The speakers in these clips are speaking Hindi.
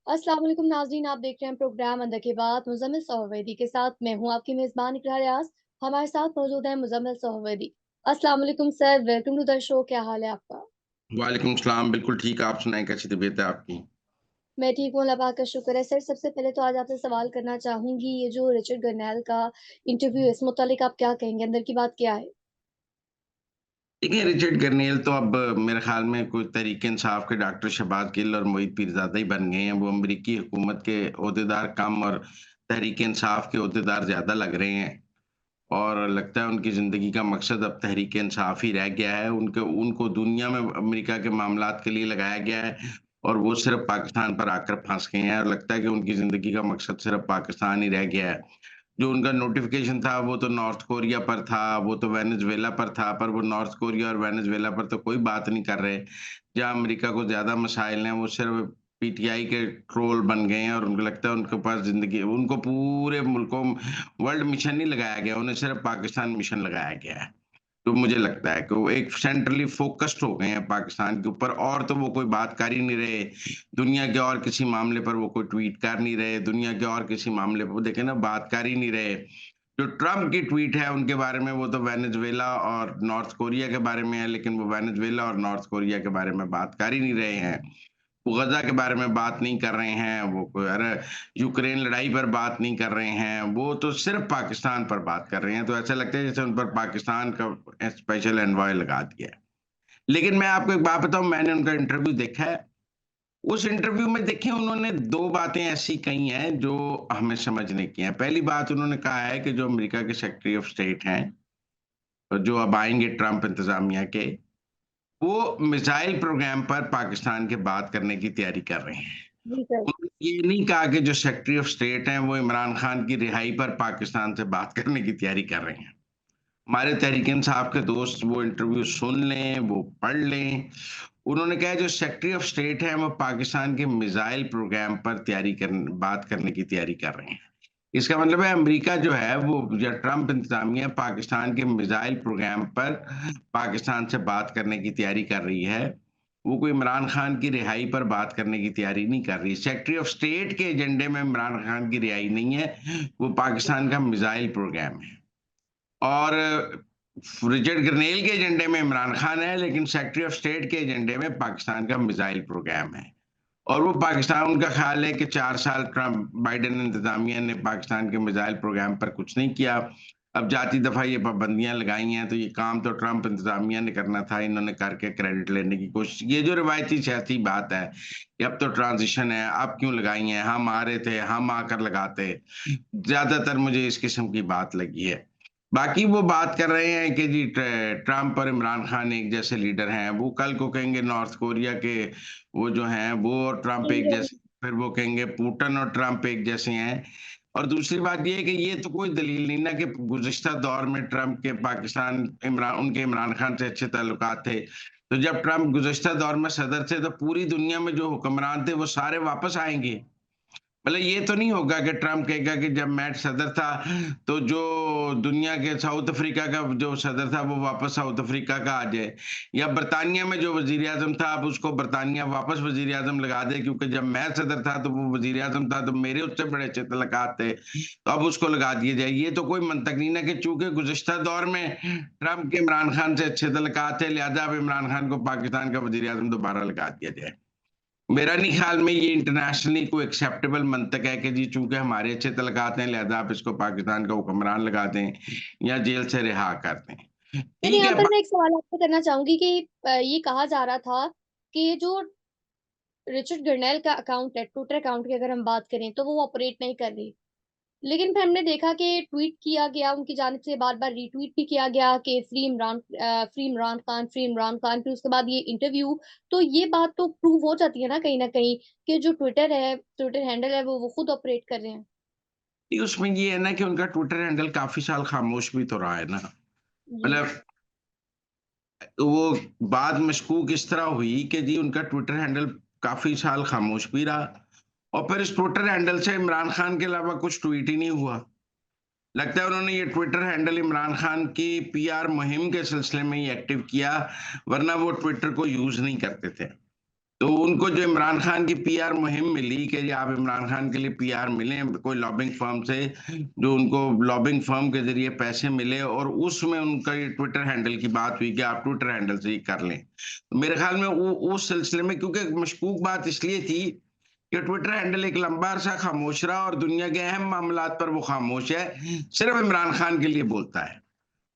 अस्सलाम वालेकुम नाज़रीन, आप देख रहे हैं प्रोग्राम अंदर की बात मुज़म्मिल सोहवैदी के साथ। मैं हूं आपकी मेज़बान इकरार रियाज़। हमारे साथ मौजूद है मुज़म्मिल सोहवैदी। अस्सलाम वालेकुम sir, welcome to the show. क्या हाल है आपका? वालेकुम सलाम, बिल्कुल ठीक, आप सुनाएँ कैसी तबीयत है आपकी? मैं ठीक हूँ, अल्लाह पाक का शुक्र है। सर, सबसे पहले तो आज आपसे सवाल करना चाहूँगी, ये जो रिचर्ड गर्नेल का इंटरव्यू है, इस मुतालिक आप क्या कहेंगे? अंदर की बात क्या है? देखिए, रिचर्ड गर्नेल तो अब मेरे ख़्याल में कोई तहरीक-ए-इंसाफ के डॉक्टर शहबाज़ गिल और मोईद पीरज़ादा ही बन गए हैं। वो अमरीकी हुकूमत के ओहदेदार कम और तहरीक-ए-इंसाफ के ओहदेदार ज़्यादा लग रहे हैं और लगता है उनकी ज़िंदगी का मकसद अब तहरीक-ए-इंसाफ ही रह गया है। उनको उनको दुनिया में अमेरिका के मामलात के लिए लगाया गया है और वो सिर्फ़ पाकिस्तान पर आकर फँस गए हैं और लगता है कि उनकी ज़िंदगी का मकसद सिर्फ़ पाकिस्तान ही रह गया है। जो उनका नोटिफ़िकेशन था वो तो नॉर्थ कोरिया पर था, वो तो वेनेज़ुएला पर था, पर वो नॉर्थ कोरिया और वेनेज़ुएला पर तो कोई बात नहीं कर रहे। जहाँ अमेरिका को ज़्यादा मसाइल हैं, वो सिर्फ़ पीटीआई के ट्रोल बन गए हैं और उनको लगता है उनके पास ज़िंदगी उनको पूरे मुल्कों वर्ल्ड मिशन नहीं लगाया गया, उन्हें सिर्फ़ पाकिस्तान मिशन लगाया गया है। तो मुझे लगता है कि वो एक सेंट्रली फ़ोकस्ड हो गए हैं पाकिस्तान के ऊपर और तो वो कोई बात कर ही नहीं रहे। दुनिया के और किसी मामले पर वो कोई ट्वीट कर नहीं रहे, दुनिया के और किसी मामले पर वो देखें ना बात कर ही नहीं रहे। जो ट्रम्प की ट्वीट है उनके बारे में वो तो वेनेज़ुएला और नॉर्थ कोरिया के बारे में है, लेकिन वो वेनेज़ुएला और नॉर्थ कोरिया के बारे में बात कर ही नहीं रहे हैं। वो गज़ा के बारे में बात नहीं कर रहे हैं, वो कोई अरे यूक्रेन लड़ाई पर बात नहीं कर रहे हैं, वो तो सिर्फ़ पाकिस्तान पर बात कर रहे हैं, तो ऐसा लगता है जैसे उन पर पाकिस्तान का स्पेशल एनवॉय लगा दिया है। लेकिन मैं आपको एक बात बताऊँ, मैंने उनका इंटरव्यू देखा है, उस इंटरव्यू में देखिए उन्होंने 2 बातें ऐसी कही हैं जो हमें समझने की हैं। पहली बात उन्होंने कहा है कि जो अमेरिका के सेक्रेटरी ऑफ स्टेट हैं, जो अब आएँगे ट्रम्प इंतज़ामिया के, वो मिसाइल प्रोग्राम पर पाकिस्तान के बात करने की तैयारी कर रहे हैं। जी सर। उन्होंने ये नहीं कहा कि जो सेक्रेटरी ऑफ स्टेट हैं, वो इमरान खान की रिहाई पर पाकिस्तान से बात करने की तैयारी कर रहे हैं। हमारे तहरीक-ए-इंसाफ के दोस्त वो इंटरव्यू सुन लें, वो पढ़ लें। उन्होंने कहा है जो सेक्रेटरी ऑफ स्टेट हैं, वो पाकिस्तान के मिसाइल प्रोग्राम पर तैयारी करन बात करने की तैयारी कर रहे हैं। इसका मतलब है अमेरिका जो है वो या ट्रम्प इंतज़ामिया पाकिस्तान के मिसाइल प्रोग्राम पर पाकिस्तान से बात करने की तैयारी कर रही है। वो कोई इमरान खान की रिहाई पर बात करने की तैयारी नहीं कर रही। सेक्रेटरी ऑफ स्टेट के एजेंडे में इमरान खान की रिहाई नहीं है, वो पाकिस्तान का मिसाइल प्रोग्राम है। और रिचर्ड ग्रनेल के एजेंडे में इमरान खान है, लेकिन सेक्रेटरी ऑफ स्टेट के एजेंडे में पाकिस्तान का मिसाइल प्रोग्राम है। और वो पाकिस्तान उनका ख़्याल है कि 4 साल ट्रम्प बाइडेन इंतज़ामिया ने पाकिस्तान के मिसाइल प्रोग्राम पर कुछ नहीं किया। अब जाती दफ़ा ये पाबंदियाँ लगाई हैं, तो ये काम तो ट्रम्प इंतज़ामिया ने करना था, इन्होंने करके क्रेडिट लेने की कोशिश की। ये जो रिवायती सियासी बात है कि अब तो ट्रांज़िशन है, अब क्यों लगाई हैं? हम आ रहे थे, हम आकर लगाते। ज़्यादातर मुझे इस किस्म की बात लगी है। बाकी वो बात कर रहे हैं कि जी ट्रम्प और इमरान खान एक जैसे लीडर हैं। वो कल को कहेंगे नॉर्थ कोरिया के वो जो हैं वो और ट्रम्प एक जैसे, फिर वो कहेंगे पुतिन और ट्रम्प एक जैसे हैं। और दूसरी बात ये है कि ये तो कोई दलील नहीं ना कि गुज़िश्ता दौर में ट्रम्प के पाकिस्तान इमरान खान से अच्छे ताल्लुकात थे। तो जब ट्रम्प गुज़िश्ता दौर में सदर थे तो पूरी दुनिया में जो हुक्मरान थे वो सारे वापस आएँगे। मतलब ये तो नहीं होगा कि ट्रम्प कहेगा कि जब मैं सदर था, तो जो दुनिया के साउथ अफ्रीका का जो सदर था, वो वापस साउथ अफ्रीका का आ जाए। या बरतानिया में जो वज़ीर-ए-आज़म था, अब उसको बरतानिया वापस वज़ीर-ए-आज़म लगा दे क्योंकि जब मैं सदर था, तो वो वज़ीर-ए-आज़म था, तो मेरे उससे बड़े अच्छे तल्लुकात थे, तो अब उसको लगा दिया जाए। ये तो कोई मंतक नहीं ना कि चूँकि गुज़िश्ता दौर में ट्रम्प के इमरान खान से अच्छे तल्लुकात थे, लिहाज़ा अब इमरान खान को पाकिस्तान का वज़ीर-ए-आज़म दोबारा लगा दिया जाए। मेरा नहीं ख्याल में ये इंटरनेशनली कोई एक्सेप्टेबल मंतक है कि जी चूँकि हमारे अच्छे तल्लुकात हैं लिहाज़ा आप इसको पाकिस्तान का हुक्मरान लगा दें या जेल से रिहा कर दें। फिर ठीक यहाँ है, पर मैं एक सवाल आपसे करना चाहूँगी कि ये कहा जा रहा था कि जो रिचर्ड गर्नेल का अकाउंट है, ट्विटर अकाउंट की अगर हम बात करें, तो वो ऑपरेट नहीं कर रही। लेकिन फिर हमने देखा कि ट्वीट किया गया, उनकी जानिब से बार-बार रीट्वीट भी किया गया कि फ्री इमरान खान, फिर उसके बाद ये इंटरव्यू। तो ये बात तो प्रूव हो जाती है ना कहीं न कहीं कि जो ट्विटर है, ट्विटर हैंडल है, वो खुद ऑपरेट कर रहे हैं। उसमें ये है ना कि उनका ट्विटर हैंडल काफ़ी साल खामोश भी तो रहा है ना। जी। मतलब वो बात मशकूक इस तरह हुई कि जी उनका ट्विटर हैंडल काफ़ी साल खामोश भी रहा और फिर इस ट्विटर हैंडल से इमरान खान के अलावा कुछ ट्वीट ही नहीं हुआ। लगता है उन्होंने ये ट्विटर हैंडल इमरान खान की पीआर मुहिम के सिलसिले में ही एक्टिव किया, वरना वो ट्विटर को यूज़ नहीं करते थे। तो उनको जो इमरान खान की पीआर मुहिम मिली कि जी आप इमरान खान के लिए पीआर मिलें कोई लॉबिंग फर्म से, जो उनको लॉबिंग फर्म के ज़रिए पैसे मिले और उसमें उनका ये ट्विटर हैंडल की बात हुई कि आप ट्विटर हैंडल से ही कर लें। तो मेरे ख़्याल में वो उस सिलसिले में, क्योंकि मशकूक बात इसलिए थी कि ट्विटर हैंडल एक लंबा अरसा खामोश रहा और दुनिया के अहम मामलात पर वो खामोश है, सिर्फ़ इमरान खान के लिए बोलता है।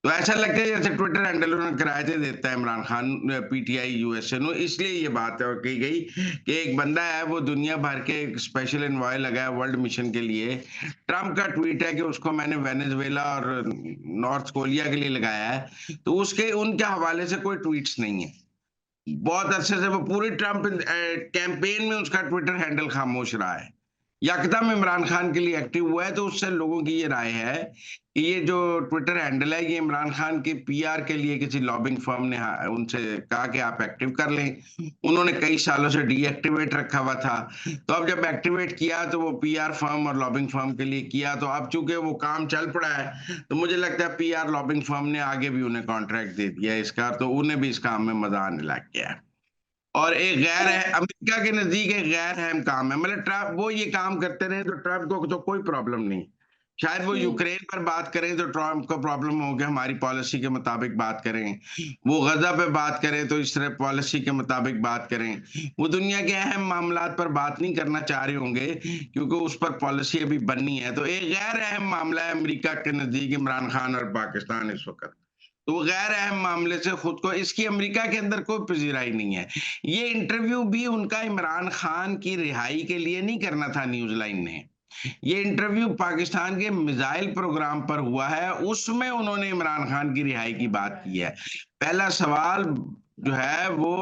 तो ऐसा लगता है जैसे ट्विटर हैंडल उन्हें किराए से देता है Imran Khan, PTI USA no, इसलिए ये बात है कही गई कि एक बंदा है वो दुनिया भर के एक स्पेशल एनवॉय लगाया वर्ल्ड मिशन के लिए। ट्रम्प का ट्वीट है कि उसको मैंने वेनेजुएला और नॉर्थ कोरिया के लिए लगाया है, तो उसके उनके हवाले से कोई ट्वीट्स नहीं है। बहुत अच्छे से वो पूरी ट्रम्प कैंपेन में उसका ट्विटर हैंडल खामोश रहा है। यकदम इमरान खान के लिए एक्टिव हुआ है, तो उससे लोगों की ये राय है कि ये जो ट्विटर हैंडल है, ये इमरान खान के पीआर के लिए किसी लॉबिंग फर्म ने उनसे कहा कि आप एक्टिव कर लें। उन्होंने कई सालों से डीएक्टिवेट रखा हुआ था। तो अब जब एक्टिवेट किया तो वो पीआर फर्म और लॉबिंग फर्म के लिए किया, तो अब चूंकि वो काम चल पड़ा है, तो मुझे लगता है पीआर लॉबिंग फर्म ने आगे भी उन्हें कॉन्ट्रैक्ट दे दिया है इसका, तो उन्हें भी इस काम में मजा आने लग गया है। और एक गैर तो है अमेरिका के नजदीक एक गैर अहम काम है, मतलब ट्रम्प वो ये काम करते रहे तो ट्रम्प को तो कोई प्रॉब्लम नहीं। शायद वो हम्म। यूक्रेन पर बात करें तो ट्रम्प को प्रॉब्लम हो गया, हमारी पॉलिसी के मुताबिक बात करें। वो गजा पे बात करें तो इस तरह पॉलिसी के मुताबिक बात करें। वो दुनिया के अहम मामलात पर बात नहीं करना चाह रहे होंगे क्योंकि उस पर पॉलिसी अभी बननी है। तो एक गैर अहम मामला है अमेरिका के नजदीक इमरान खान और पाकिस्तान इस वक्त। तो वो गैर अहम मामले से खुद को, इसकी अमेरिका के अंदर कोई पजीराई नहीं है। ये इंटरव्यू भी उनका इमरान खान की रिहाई के लिए नहीं करना था न्यूज़ लाइन ने। ये इंटरव्यू पाकिस्तान के मिसाइल प्रोग्राम पर हुआ है, उसमें उन्होंने इमरान खान की रिहाई की बात की है। पहला सवाल जो है वो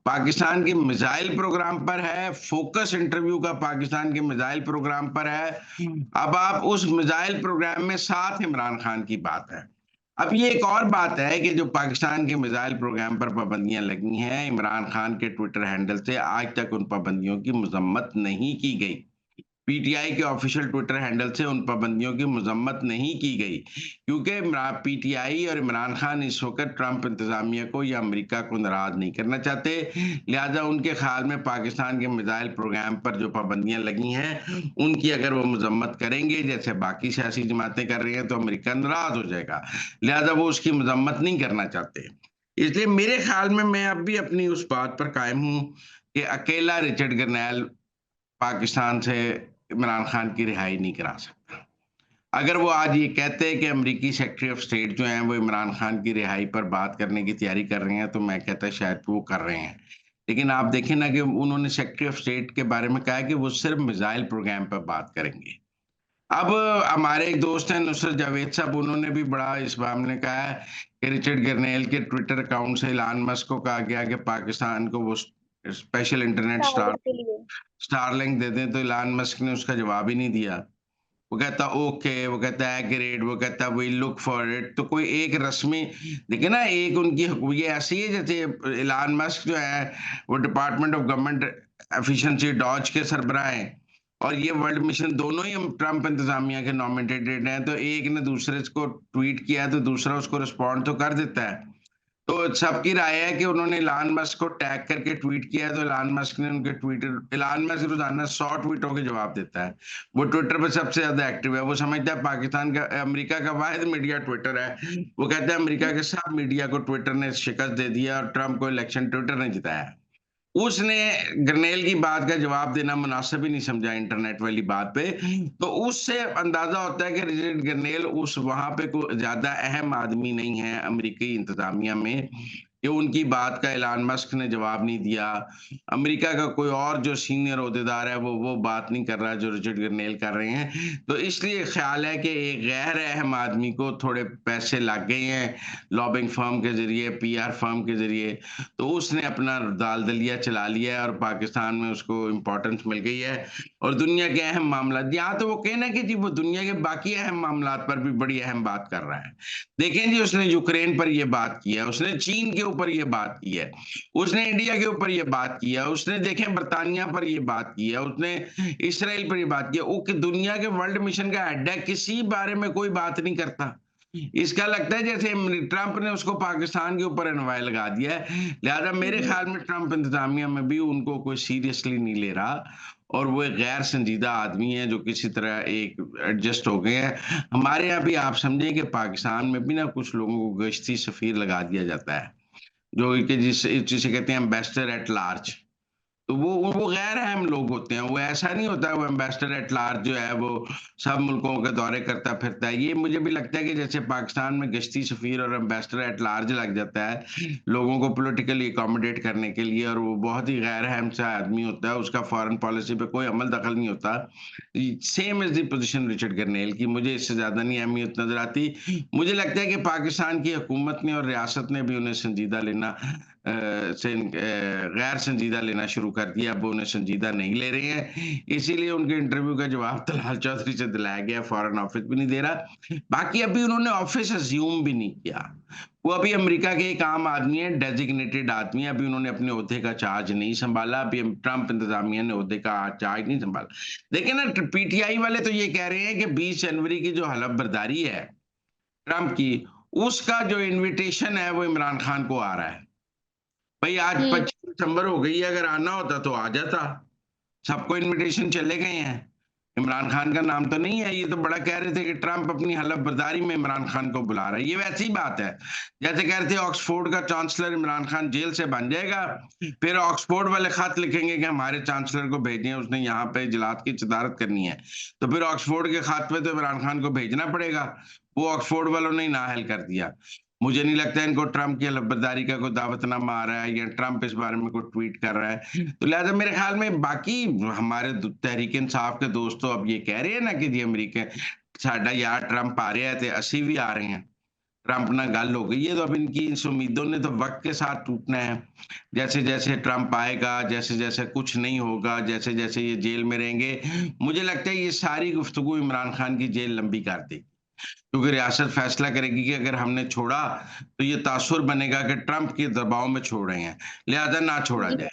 पाकिस्तान के मिसाइल प्रोग्राम पर है, फोकस इंटरव्यू का पाकिस्तान के मिसाइल प्रोग्राम पर है। अब आप उस मिसाइल प्रोग्राम में साथ इमरान खान की बात है। अब ये एक और बात है कि जो पाकिस्तान के मिसाइल प्रोग्राम पर पाबंदियां लगी हैं, इमरान खान के ट्विटर हैंडल से आज तक उन पाबंदियों की मजम्मत नहीं की गई। पीटीआई के ऑफिशियल ट्विटर हैंडल से उन पाबंदियों की मजम्मत नहीं की गई क्योंकि पीटीआई और इमरान खान इस वक्त ट्रंप इंतजामिया को या अमेरिका को नाराज नहीं करना चाहते। लिहाजा उनके ख्याल में पाकिस्तान के मिसाइल प्रोग्राम पर जो पाबंदियां लगी हैं उनकी अगर वो मजम्मत करेंगे जैसे बाकी सियासी जमातें कर रही हैं तो अमेरिका नाराज हो जाएगा। लिहाजा वो उसकी मजम्मत नहीं करना चाहते। इसलिए मेरे ख्याल में मैं अब भी अपनी उस बात पर कायम हूं कि अकेला रिचर्ड गरनैल पाकिस्तान से इमरान खान की रिहाई नहीं करा सकता। अगर वो आज ये कहते हैं कि अमेरिकी सेक्रेटरी ऑफ स्टेट जो हैं वो इमरान खान की रिहाई पर बात करने की तैयारी कर रहे हैं, तो मैं कहता शायद वो कर रहे हैं। लेकिन आप देखें ना कि उन्होंने सेक्रेटरी ऑफ स्टेट के बारे में कहा है कि वो सिर्फ मिसाइल प्रोग्राम पर बात करेंगे। अब हमारे एक दोस्त हैं नुसरत जावेद साहब, उन्होंने भी बड़ा इस मामले में कहा है कि रिचर्ड गरनेल के ट्विटर अकाउंट से इलान मस्क को कहा गया कि पाकिस्तान को वो स्पेशल इंटरनेट टारगेट के लिए। स्टारलिंक दे दें, तो इलान मस्क ने उसका जवाब ही नहीं दिया। वो कहता ओके, वो कहता एक्यूरेट, वो कहता वी लुक फॉर इट। तो कोई एक रस्मी, देखिए ना, एक उनकी ये ऐसी है जैसे इलान मस्क जो है वो department of government efficiency DOGE के सरबराह हैं और ये वर्ल्ड मिशन दोनों ही हम ट्रंप इंतजामिया के नॉमिनेटेड हैं। तो एक ने दूसरे को ट्वीट किया तो दूसरा उसको रिस्पॉन्ड तो कर देता है। तो सबकी राय है कि उन्होंने इलान मस्क को टैग करके ट्वीट किया है, तो इलान मस्क ने उनके ट्वीट, इलान मस्क रोजाना 100 ट्वीटों के जवाब देता है। वो ट्विटर पे सबसे ज्यादा एक्टिव है। वो समझता है पाकिस्तान का, अमेरिका का वाहिद मीडिया ट्विटर है। वो कहता है अमेरिका के सब मीडिया को ट्विटर ने शिकस्त दे दिया और ट्रंप को इलेक्शन ट्विटर ने जिताया। उसने ग्रनेल की बात का जवाब देना मुनासिब ही नहीं समझा इंटरनेट वाली बात पे। तो उससे अंदाजा होता है कि रिचर्ड ग्रनेल उस वहां पे कोई ज्यादा अहम आदमी नहीं है अमेरिकी इंतजामिया में कि उनकी बात का एलन मस्क ने जवाब नहीं दिया। अमेरिका का कोई और जो सीनियर ओहदेदार है वो बात नहीं कर रहा जो रिचर्ड ग्रनेल कर रहे हैं। तो इसलिए ख्याल है कि एक गैर अहम आदमी को थोड़े पैसे लग गए हैं लॉबिंग फर्म के जरिए, पीआर फर्म के जरिए, तो उसने अपना दाल दलिया चला लिया है और पाकिस्तान में उसको इम्पोर्टेंस मिल गई है। और दुनिया के अहम मामला, यहाँ तो वो कहना कि जी वो दुनिया के बाकी अहम मामला पर भी बड़ी अहम बात कर रहा है। देखें जी, उसने यूक्रेन पर ये बात की है, उसने चीन के ऊपर ये बात की है, उसने इंडिया के ऊपर ये बात की है, उसने देखें बरतानिया पर ये बात की है, उसने इसराइल पर ये बात की है। वो कि दुनिया के वर्ल्ड मिशन का हेड है, किसी बारे में कोई बात नहीं करता। इसका लगता है जैसे ट्रंप ने उसको पाकिस्तान के ऊपर एनवाय लगा दिया है, लिहाजा मेरे जी। ख्याल में ट्रंप इंतजामिया में भी उनको कोई सीरियसली नहीं ले रहा और वो एक गैर संजीदा आदमी है जो किसी तरह एक एडजस्ट हो गए हैं। हमारे यहाँ भी आप समझें कि पाकिस्तान में भी ना कुछ लोगों को गश्ती सफीर लगा दिया जाता है, जो कि जिसे कहते हैं एम्बेसडर एट लार्ज। तो वो गैर अहम लोग होते हैं, वो ऐसा नहीं होता वो एम्बेसडर एट लार्ज जो है वो सब मुल्कों के दौरे करता फिरता है। ये मुझे भी लगता है कि जैसे पाकिस्तान में गश्ती सफीर और एम्बेसडर एट लार्ज लग जाता है, लोगों को पॉलिटिकली अकोमोडेट करने के लिए, और वो बहुत ही गैर अहम सा आदमी होता है, उसका फॉरेन पॉलिसी पे कोई अमल दखल नहीं होता। Same is the position Richard Gurnell की, मुझे इससे ज़्यादा नहीं अहमियत नज़र आती। मुझे लगता है कि पाकिस्तान की हुकूमत ने और रियासत ने भी उन्हें संजीदा लेना गैर संजीदा लेना शुरू कर दिया, अब वो उन्हें संजीदा नहीं ले रहे हैं। इसीलिए उनके इंटरव्यू का जवाब तलाल चौधरी से दिलाया गया, फॉरेन ऑफिस भी नहीं दे रहा। बाकी अभी उन्होंने ऑफिस अज़्यूम भी नहीं किया। वो अभी अमेरिका के एक आम आदमी हैं, डेज़िग्नेटेड आदमी हैं, अभी उन्होंने अपने ओहदे का चार्ज नहीं सँभाला, अभी ट्रंप इंतज़ामिया ने ओहदे का चार्ज नहीं सँभाला। देखिए ना, पीटीआई वाले तो ये कह रहे हैं कि 20 जनवरी की जो हलफ़बर्दारी है ट्रंप की, उसका जो इन्विटेशन है वो इमरान खान को आ रहा है। भई आज हुँ। 25 दिसंबर हो गई है, अगर आना होता तो आ जाता। सबको इन्विटेशन चले गए हैं। इमरान खान का नाम तो नहीं है, ये तो बड़ा कह रहे थे कि ट्रंप अपनी हलफ़बर्दारी में इमरान खान को बुला रहा है। ये वैसी ही बात है। जैसे कह रहे थे ऑक्सफोर्ड का चांसलर इमरान खान जेल से बन जाएगा, फिर ऑक्सफोर्ड वाले खत लिखेंगे कि हमारे चांसलर को भेजें, उसने यहाँ पे इजलास की सदारत करनी है। तो फिर ऑक्सफोर्ड के खत पे तो इमरान खान को भेजना पड़ेगा। वो ऑक्सफोर्ड वालों ने ही नाअहल कर दिया। मुझे नहीं लगता इनको ट्रंप की हलफ़बर्दारी का कोई दावतनामा आ रहा है या ट्रंप इस बारे में कोई ट्वीट कर रहा है। तो लिहाज़ा मेरे ख़्याल में बाकी हमारे तहरीक-ए-इंसाफ के दोस्त तो अब ये कह रहे हैं ना कि जी अमेरिका साडा यार ट्रंप आ रहा है ते असी भी आ रहे हैं। ट्रंप नाल गल हो गई है, तो अब इनकी इस उम्मीदों ने तो वक़्त के साथ टूटना है। जैसे-जैसे ट्रंप आएगा, जैसे-जैसे कुछ नहीं होगा, जैसे-जैसे ये जेल में रहेंगे, मुझे लगता है ये सारी गुफ्तगू इमरान खान की जेल लंबी कर देगी। क्योंकि रियासत फैसला करेगी कि अगर हमने छोड़ा, तो ये तासुर बनेगा कि ट्रंप के दबाव में छोड़ रहे हैं, लिहाज़ा ना छोड़ा जी। जाए।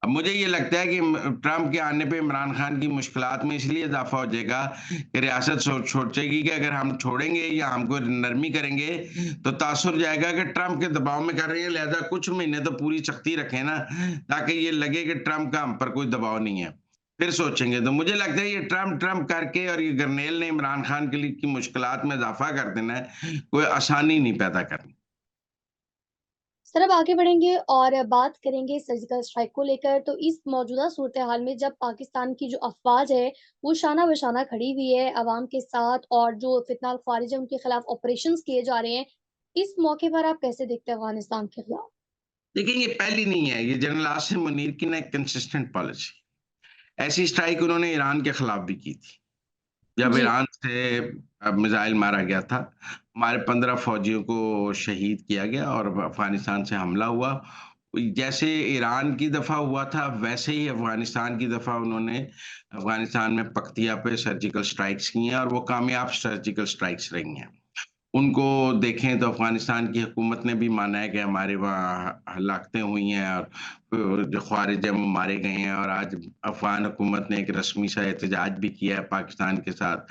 अब मुझे ये लगता है कि ट्रंप के आने पे इमरान खान की मुश्किलात में इसलिए इज़ाफ़ा हो जाएगा कि रियासत सोचेगी कि अगर हम छोड़ेंगे या हमको नरमी करेंगे, तो तासुर जाएगा कि ट्रंप के दबाव में कर रहे हैं, लिहाज़ा कुछ महीने तो पूरी सख्ती रखें ना, ताकि ये लगे कि ट्रंप का हम पर कोई दबाव नहीं है। फिर सोचेंगे। तो मुझे लगता है ये ट्रंप ट्रंप करके और ये गरनेल ने इमरान खान के लिए की मुश्किलात में इज़ाफ़ा कर देना है, कोई आसानी नहीं पैदा करनी। सर, अब आगे बढ़ेंगे और बात करेंगे सर्जिकल स्ट्राइक को लेकर। तो इस मौजूदा सूरत-ए-हाल में जब पाकिस्तान की जो अफ़वाज है, वो शाना-बशाना खड़ी हुई है अवाम के साथ और जो फितना ख़वारिज है, उनके खिलाफ ऑपरेशंस किए जा रहे हैं। इस मौके पर आप कैसे देखते हैं अफ़गानिस्तान के खिलाफ? देखिए, ये पहली नहीं है, ये जनरल आसिम मुनीर की ना एक कंसिस्टेंट पॉलिसी। ऐसी स्ट्राइक उन्होंने ईरान के खिलाफ भी की थी। जब जी। ईरान से मिसाइल मारा गया था, हमारे 15 फौजियों को शहीद किया गया और अफ़गानिस्तान से हमला हुआ। जैसे ईरान की दफ़ा हुआ था, वैसे ही अफ़गानिस्तान की दफ़ा उन्होंने अफ़गानिस्तान में पक्तिया पे सर्जिकल स्ट्राइक्स की हैं और वो कामयाब सर्जिकल स्ट्राइक्स रही हैं। उनको देखें तो अफ़गानिस्तान की हुकूमत ने भी माना है कि हमारे वहाँ हलाकतें हुई हैं और जो ख़वारिज हैं वो मारे गए हैं, और आज अफ़गान हुकूमत ने एक रस्मी सा एहतजाज भी किया है पाकिस्तान के साथ,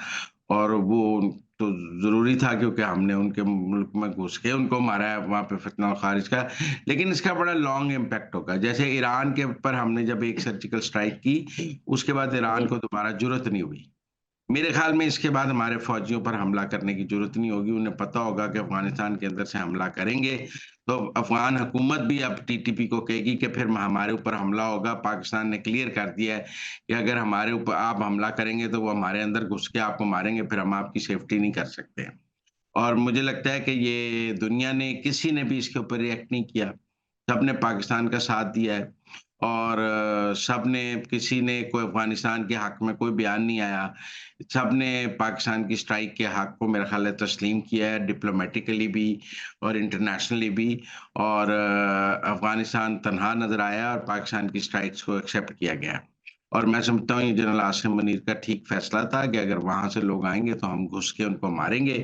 और वो तो ज़रूरी था क्योंकि हमने उनके मुल्क में घुस के उनको मारा है वहाँ पे फितना और ख़ारिज का। लेकिन इसका बड़ा लॉन्ग इम्पैक्ट होगा। जैसे ईरान के ऊपर हमने जब एक सर्जिकल स्ट्राइक की, उसके बाद ईरान जी। को दोबारा ज़रूरत नहीं हुई। मेरे ख़्याल में इसके बाद हमारे फ़ौजियों पर हमला करने की ज़रूरत नहीं होगी। उन्हें पता होगा कि अफ़गानिस्तान के अंदर से हमला करेंगे, तो अफ़गान हुकूमत भी अब टीटीपी को कहेगी कि फिर हमारे ऊपर हमला होगा। पाकिस्तान ने क्लियर कर दिया है कि अगर हमारे ऊपर आप हमला करेंगे, तो वो हमारे अंदर घुस के आपको मारेंगे, फिर हम आपकी सेफ्टी नहीं कर सकते हैं। और मुझे लगता है कि ये दुनिया ने किसी ने भी इसके ऊपर रिएक्ट नहीं किया। सबने पाकिस्तान का साथ दिया है और सबने किसी ने कोई अफ़गानिस्तान के हक़ में कोई बयान नहीं आया। सबने पाकिस्तान की स्ट्राइक के हक़ को मेरा ख़्याल है तस्लीम किया है, डिप्लोमैटिकली भी और इंटरनेशनली भी, और अफ़गानिस्तान तन्हा नज़र आया और पाकिस्तान की स्ट्राइक्स को एक्सेप्ट किया गया। और मैं समझता हूँ ये जनरल आसिम मुनीर का ठीक फ़ैसला था कि अगर वहाँ से लोग आएँगे तो हम घुस के उनको मारेंगे।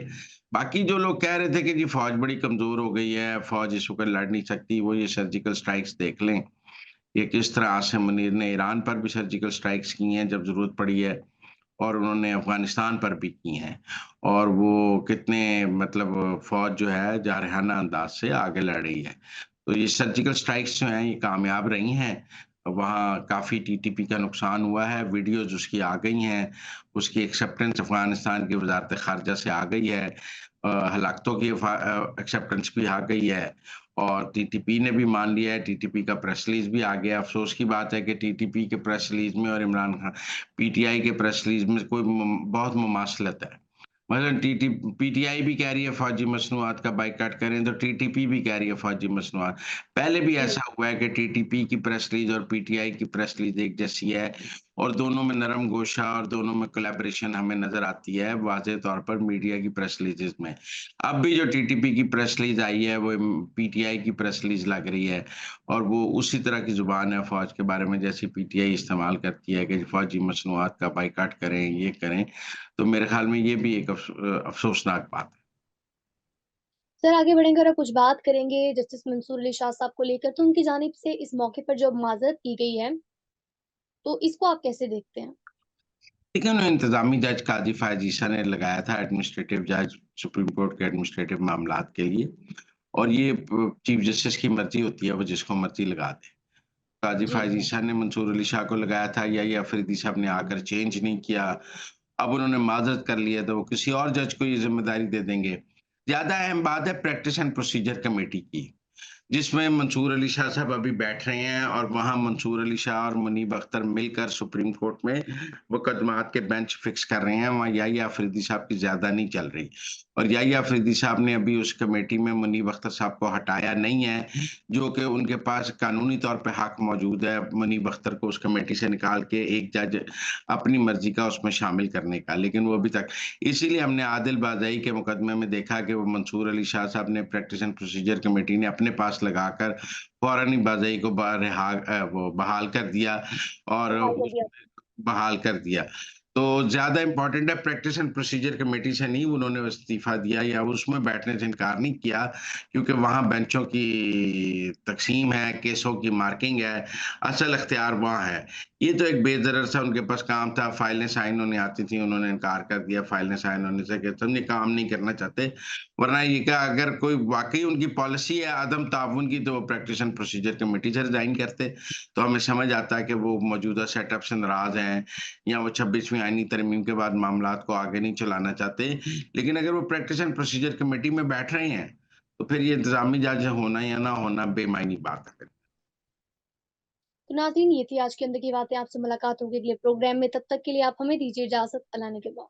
बाकी जो लोग कह रहे थे कि जी फ़ौज बड़ी कमज़ोर हो गई है, फ़ौज इस वक़्त लड़ नहीं सकती, वो ये सर्जिकल स्ट्राइक्स देख लें। ये किस तरह आसिम मुनीर ने ईरान पर भी सर्जिकल स्ट्राइक्स की हैं जब ज़रूरत पड़ी है। और उन्होंने अफ़गानिस्तान पर भी की हैं और वो कितने मतलब फ़ौज जो है जारहाना अंदाज़ से आगे लड़ रही है। तो ये सर्जिकल स्ट्राइक्स जो हैं ये कामयाब रही हैं। वहाँ काफ़ी टीटीपी का नुकसान हुआ है, वीडियोज़ उसकी आ गई हैं, उसकी एक्सेप्टेंस अफ़गानिस्तान की वज़ारत ख़ारिजा से आ गई है। हलाकतों की एक्सेप्टेंस भी आ गई है और टीटीपी ने भी मान लिया है, टीटीपी का प्रेस रिलीज़ भी आ गया। अफ़सोस की बात है कि टीटीपी के प्रेस रिलीज़ में और इमरान खान पीटीआई के प्रेस रिलीज़ में कोई बहुत मुमासलत है। मसलन पीटीआई भी कह रही है फ़ौजी मसनूआत का बायकॉट करें, तो टीटीपी भी कह रही है फ़ौजी मसनूआत। पहले भी जी। ऐसा हुआ है कि टीटीपी की प्रेस रिलीज़ और पीटीआई की प्रेस रिलीज़ एक जैसी है और दोनों में नरम गोशा और दोनों में कोलैबोरेशन हमें नज़र आती है वाज़ेह तौर पर मीडिया की प्रेस रिलीज़ेज़ में। अब भी जो टीटीपी की प्रेस रिलीज़ आई है, वो पीटीआई की प्रेस रिलीज़ लग रही है और वो उसी तरह की ज़ुबान है फ़ौज के बारे में जैसी पीटीआई इस्तेमाल करती है कि फ़ौजी मसनूआत का बायकॉट करें, ये करें। तो मेरे ख़्याल में ये भी एक अफ़सोसनाक बात है। सर आगे बढ़ेंगे और कुछ बात करेंगे जस्टिस मंसूर अली शाह साहब को लेकर, तो उनकी जानिब से इस मौके पर जो माज़रत की गई है, तो इसको आप कैसे देखते हैं? देखिए ना इंतज़ामी जज काज़ी फ़ायज़ ईसा ने लगाया था एडमिनिस्ट्रेटिव जज सुप्रीम कोर्ट के एडमिनिस्ट्रेटिव मामलात के लिए और ये चीफ़ जस्टिस की मर्ज़ी होती है, वो जिसको मर्ज़ी लगा दे। काज़ी जी। फ़ायज़ ईसा ने मंसूर अली शाह को लगाया था या ये अफरीदी साहब ने आकर चेंज नहीं किया। अब उन्होंने माज़रत कर ली है, तो वो किसी और जज को ये ज़िम्मेदारी दे देंगे। ज़्यादा अहम बात है प्रैक्टिस एंड प्रोसीजर कमेटी की। जिसमें मंसूर अली शाह साहब अभी बैठ रहे हैं और वहाँ मंसूर अली शाह और मुनीब अख्तर मिलकर सुप्रीम कोर्ट में मुकदमात के बेंच फिक्स कर रहे हैं। वहाँ याहिया अफरीदी साहब की ज़्यादा नहीं चल रही और याहिया अफरीदी साहब ने अभी उस कमेटी में मुनीब अख्तर साहब को हटाया नहीं है, जो कि उनके पास कानूनी तौर पे हक मौजूद है मुनीब अख्तर को उस कमेटी से निकाल के एक जज अपनी मर्ज़ी का उसमें शामिल करने का, लेकिन वो अभी तक इसीलिए हमने आदिल बाज़ाई के मुकदमे में देखा कि वो मंसूर अली शाह साहब ने प्रैक्टिस एंड प्रोसीजर कमेटी ने अपने पास लगाकर फौरन ही बाज़ाई को वो बहाल कर दिया और बहाल कर दिया। बहाल कर दिया। तो ज़्यादा इम्पोर्टेंट है प्रैक्टिस एंड प्रोसीजर कमेटी से नहीं उन्होंने इस्तीफ़ा दिया या उसमें बैठने से इनकार नहीं किया क्योंकि वहाँ बेंचों की तक़सीम है, केसों की मार्किंग है, असल इख्तियार वहाँ है। ये तो एक बेज़रर सा उनके पास काम था, फ़ाइलें साइन होनी आती थी, उन्होंने इनकार कर दिया फ़ाइलें साइन होने से कि समझे काम नहीं करना चाहते। वरना ये क्या अगर कोई वाक़ई उनकी पॉलिसी है अदम ताउन की तो वो प्रैक्टिस एंड प्रोसीजर कमेटी से रिज़ाइन करते। तो हमें समझ आता है कि वो मौजूदा सेटअप से नाराज़ हैं या वो 26वीं आईनी तरमीम के बाद मामलात को आगे नहीं चलाना चाहते। लेकिन अगर वो प्रैक्टिस एंड प्रोसीजर कमेटी में बैठ रहे हैं, तो फिर ये इंतज़ामी जज होना या ना होना बेमायनी बात है। तो नाज़रीन ये थी आज के अंदर की बातें, आपसे मुलाकात होगी अगले प्रोग्राम में, तब तक के लिए आप हमें दीजिए इजाज़त, अल्लाह ने के बाद।